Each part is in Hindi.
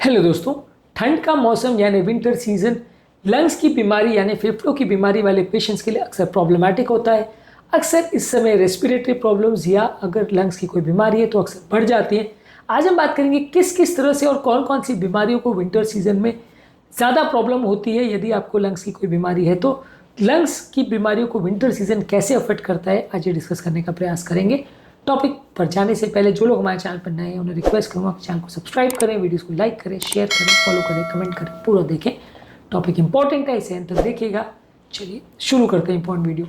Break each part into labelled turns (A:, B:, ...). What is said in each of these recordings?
A: हेलो दोस्तों, ठंड का मौसम यानी विंटर सीजन लंग्स की बीमारी यानी फेफड़ों की बीमारी वाले पेशेंट्स के लिए अक्सर प्रॉब्लमैटिक होता है। अक्सर इस समय रेस्पिरेटरी प्रॉब्लम्स या अगर लंग्स की कोई बीमारी है तो अक्सर बढ़ जाती है। आज हम बात करेंगे किस किस तरह से और कौन कौन सी बीमारियों को विंटर सीजन में ज़्यादा प्रॉब्लम होती है। यदि आपको लंग्स की कोई बीमारी है तो लंग्स की बीमारियों को विंटर सीजन कैसे अफेक्ट करता है, आज ये डिस्कस करने का प्रयास करेंगे। टॉपिक पर जाने से पहले जो लोग हमारे चैनल पर नए हैं उन्हें रिक्वेस्ट करूँगा कि चैनल को सब्सक्राइब करें, वीडियोस को लाइक करें, शेयर करें, फॉलो करें, कमेंट करें, पूरा देखें। टॉपिक इंपॉर्टेंट है, इसे अंत तक देखिएगा। चलिए शुरू करते हैं इंपॉर्टेंट वीडियो।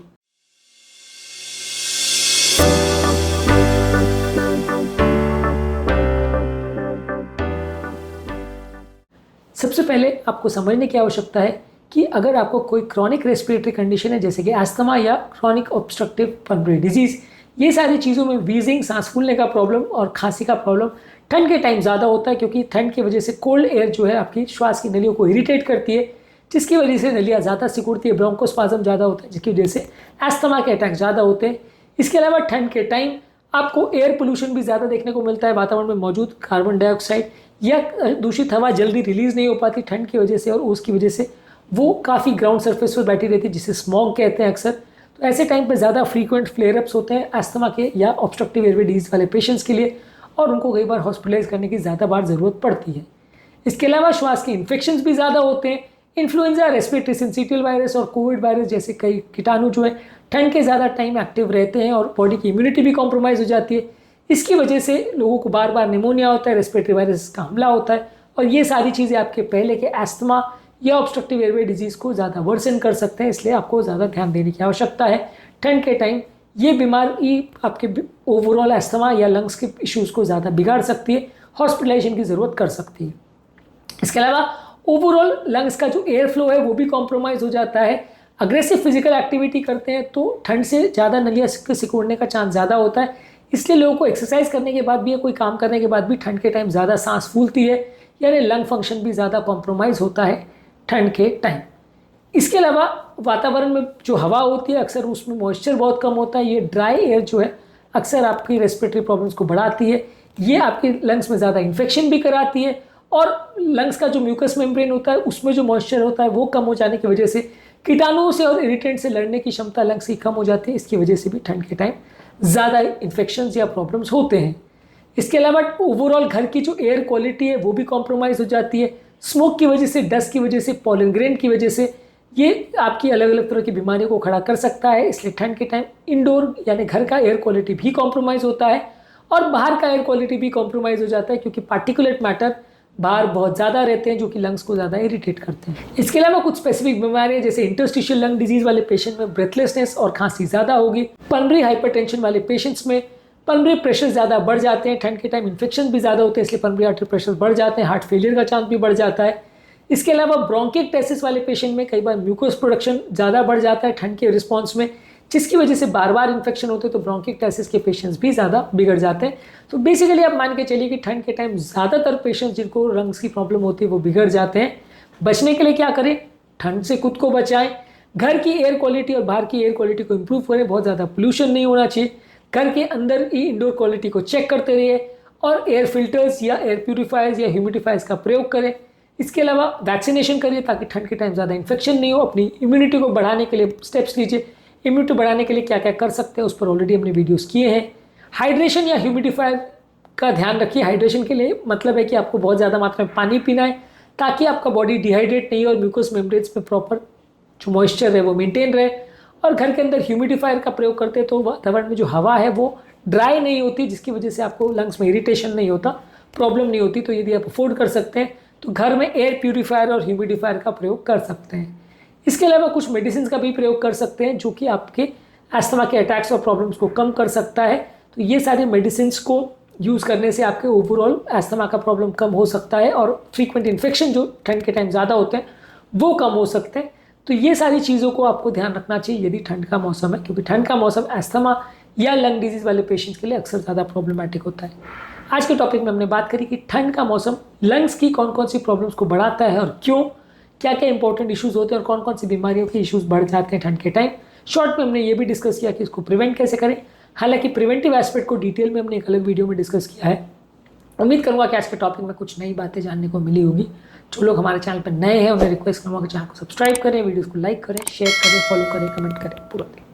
A: सबसे पहले आपको समझने की आवश्यकता है कि अगर आपको कोई क्रॉनिक रेस्पिरेटरी कंडीशन है जैसे कि अस्थमा या क्रॉनिक ऑब्स्ट्रक्टिव पल्मोनरी डिजीज, ये सारी चीज़ों में वीजिंग, सांस फूलने का प्रॉब्लम और खांसी का प्रॉब्लम ठंड के टाइम ज़्यादा होता है, क्योंकि ठंड की वजह से कोल्ड एयर जो है आपकी श्वास की नलियों को इरिटेट करती है, जिसकी वजह से नलियाँ ज़्यादा सिकुड़ती है, ब्रोंकोस्पाज्म ज़्यादा होता है, जिसकी वजह से अस्थमा के अटैक ज़्यादा होते हैं। इसके अलावा ठंड के टाइम आपको एयर पोल्यूशन भी ज़्यादा देखने को मिलता है। वातावरण में मौजूद कार्बन डाइऑक्साइड या दूषित हवा जल्दी रिलीज़ नहीं हो पाती ठंड की वजह से, और उसकी वजह से वो काफ़ी ग्राउंड सरफेस पर बैठी रहती है, जिसे स्मॉग कहते हैं अक्सर। तो ऐसे टाइम पे ज़्यादा फ्रीक्वेंट फ्लेयरअप्स होते हैं अस्थमा के या ऑब्स्ट्रक्टिव एयरवे डिजीज वाले पेशेंट्स के लिए, और उनको कई बार हॉस्पिटलाइज करने की ज़्यादा बार ज़रूरत पड़ती है। इसके अलावा श्वास के इन्फेक्शंस भी ज़्यादा होते हैं। इन्फ्लुएंजा, रेस्पिरेटरी सिंसिटियल वायरस और कोविड वायरस जैसे कई कीटाणु जो है ठंड के ज़्यादा टाइम एक्टिव रहते हैं और बॉडी की इम्यूनिटी भी कॉम्प्रोमाइज़ हो जाती है। इसकी वजह से लोगों को बार बार निमोनिया होता है, रेस्पिरेटरी वायरस का हमला होता है, और ये सारी चीज़ें आपके पहले के अस्थमा या ऑब्स्ट्रक्टिव एयरवे डिजीज़ को ज़्यादा वर्सन कर सकते हैं। इसलिए आपको ज़्यादा ध्यान देने की आवश्यकता है। ठंड के टाइम ये बीमारी आपके ओवरऑल अस्थमा या लंग्स के इश्यूज़ को ज़्यादा बिगाड़ सकती है, हॉस्पिटलाइजेशन की ज़रूरत कर सकती है। इसके अलावा ओवरऑल लंग्स का जो एयर फ्लो है वो भी कॉम्प्रोमाइज़ हो जाता है। अग्रेसिव फिजिकल एक्टिविटी करते हैं तो ठंड से ज़्यादा नलियाँ सिकुड़ने का चांस ज़्यादा होता है। इसलिए लोगों को एक्सरसाइज करने के बाद भी या कोई काम करने के बाद भी ठंड के टाइम ज़्यादा सांस फूलती है, यानी लंग फंक्शन भी ज़्यादा कॉम्प्रोमाइज़ होता है ठंड के टाइम। इसके अलावा वातावरण में जो हवा होती है अक्सर उसमें मॉइस्चर बहुत कम होता है। ये ड्राई एयर जो है अक्सर आपकी रेस्पिरेटरी प्रॉब्लम्स को बढ़ाती है। ये आपके लंग्स में ज़्यादा इन्फेक्शन भी कराती है, और लंग्स का जो म्यूकस मेम्ब्रेन होता है उसमें जो मॉइस्चर होता है वो कम हो जाने की वजह से कीटाणुओं से और इरिटेंट से लड़ने की क्षमता लंग्स की कम हो जाती है। इसकी वजह से भी ठंड के टाइम ज़्यादा इन्फेक्शंस या प्रॉब्लम्स होते हैं। इसके अलावा ओवरऑल घर की जो एयर क्वालिटी है वो भी कॉम्प्रोमाइज़ हो जाती है। स्मोक की वजह से, डस्ट की वजह से, पॉलन ग्रेन की वजह से ये आपकी अलग अलग तरह की बीमारियों को खड़ा कर सकता है। इसलिए ठंड के टाइम इंडोर यानी घर का एयर क्वालिटी भी कॉम्प्रोमाइज़ होता है, और बाहर का एयर क्वालिटी भी कॉम्प्रोमाइज़ हो जाता है, क्योंकि पार्टिकुलेट मैटर बाहर बहुत ज़्यादा रहते हैं जो कि लंग्स को ज़्यादा इरिटेट करते हैं। इसके अलावा कुछ स्पेसिफिक बीमारियां जैसे इंटरस्टिशियल लंग डिजीज वाले पेशेंट में ब्रेथलेसनेस और खांसी ज़्यादा होगी। पल्मोनरी हाइपरटेंशन वाले पेशेंट्स में पल्मोनरी प्रेशर ज़्यादा बढ़ जाते हैं। ठंड के टाइम इन्फेक्शन भी ज़्यादा होते हैं, इसलिए पल्मोनरी आर्टरी प्रेशर बढ़ जाते हैं, हार्ट फेलियर का चांस भी बढ़ जाता है। इसके अलावा ब्रोंकिक्टेसिस वाले पेशेंट में कई बार म्यूकोस प्रोडक्शन ज़्यादा बढ़ जाता है ठंड के रिस्पॉन्स में, जिसकी वजह से बार बार इन्फेक्शन होते हैं, तो ब्रोंकिक्टेसिस के पेशेंट्स भी ज़्यादा बिगड़ जाते हैं। तो बेसिकली आप मान के चलिए कि ठंड के टाइम ज़्यादातर पेशेंट्स जिनको लंग्स की प्रॉब्लम होती है वो बिगड़ जाते हैं। बचने के लिए क्या करें? ठंड से खुद को बचाएं, घर की एयर क्वालिटी और बाहर की एयर क्वालिटी को इम्प्रूव करें, बहुत ज़्यादा पोल्यूशन नहीं होना चाहिए, घर के अंदर ही इंडोर क्वालिटी को चेक करते रहिए, और एयर फिल्टर्स या एयर प्यूरीफायर्स या ह्यूमिडिफायर्स का प्रयोग करें। इसके अलावा वैक्सीनेशन करिए ताकि ठंड के टाइम ज़्यादा इन्फेक्शन नहीं हो। अपनी इम्यूनिटी को बढ़ाने के लिए स्टेप्स लीजिए। इम्यूनिटी बढ़ाने के लिए क्या क्या कर सकते हैं उस पर ऑलरेडी हमने वीडियोस किए हैं। हाइड्रेशन या ह्यूमिडिफायर का ध्यान रखिए। हाइड्रेशन के लिए मतलब है कि आपको बहुत ज़्यादा मात्रा में पानी पीना है, ताकि आपका बॉडी डिहाइड्रेट नहीं हो और म्यूकस मेम्ब्रेन्स में प्रॉपर जो मॉइस्चर है वो मेंटेन रहे। और घर के अंदर ह्यूमिडिफायर का प्रयोग करते हैं तो वातावरण में जो हवा है वो ड्राई नहीं होती, जिसकी वजह से आपको लंग्स में इरिटेशन नहीं होता, प्रॉब्लम नहीं होती। तो यदि आप अफोर्ड कर सकते हैं तो घर में एयर प्यूरीफायर और ह्यूमिडिफायर का प्रयोग कर सकते हैं। इसके अलावा कुछ मेडिसिन का भी प्रयोग कर सकते हैं जो कि आपके अस्थमा के अटैक्स और प्रॉब्लम्स को कम कर सकता है। तो ये सारे मेडिसिन को यूज़ करने से आपके ओवरऑल अस्थमा का प्रॉब्लम कम हो सकता है, और फ्रीक्वेंट इन्फेक्शन जो ठंड के टाइम ज़्यादा होते हैं वो कम हो सकते हैं। तो ये सारी चीज़ों को आपको ध्यान रखना चाहिए यदि ठंड का मौसम है, क्योंकि ठंड का मौसम अस्थमा या लंग डिजीज़ वाले पेशेंट्स के लिए अक्सर ज़्यादा प्रॉब्लमेटिक होता है। आज के टॉपिक में हमने बात करी कि ठंड का मौसम लंग्स की कौन कौन सी प्रॉब्लम्स को बढ़ाता है और क्यों, क्या क्या इंपॉर्टेंट इश्यूज़ होते हैं और कौन कौन सी बीमारियों के इश्यूज़ बढ़ जाते हैं ठंड के टाइम। शॉर्ट में हमने ये भी डिस्कस किया कि इसको प्रिवेंट कैसे करें। हालांकि प्रिवेंटिव एस्पेक्ट को डिटेल में हमने एक अलग वीडियो में डिस्कस किया है। उम्मीद करूँगा कि आज के टॉपिक में कुछ नई बातें जानने को मिली होगी। जो लोग हमारे चैनल पर नए हैं उन्हें रिक्वेस्ट करूँगा कि चैनल को सब्सक्राइब करें, वीडियोज़ को लाइक करें, शेयर करें, फॉलो करें, कमेंट करें, पूरा देखें।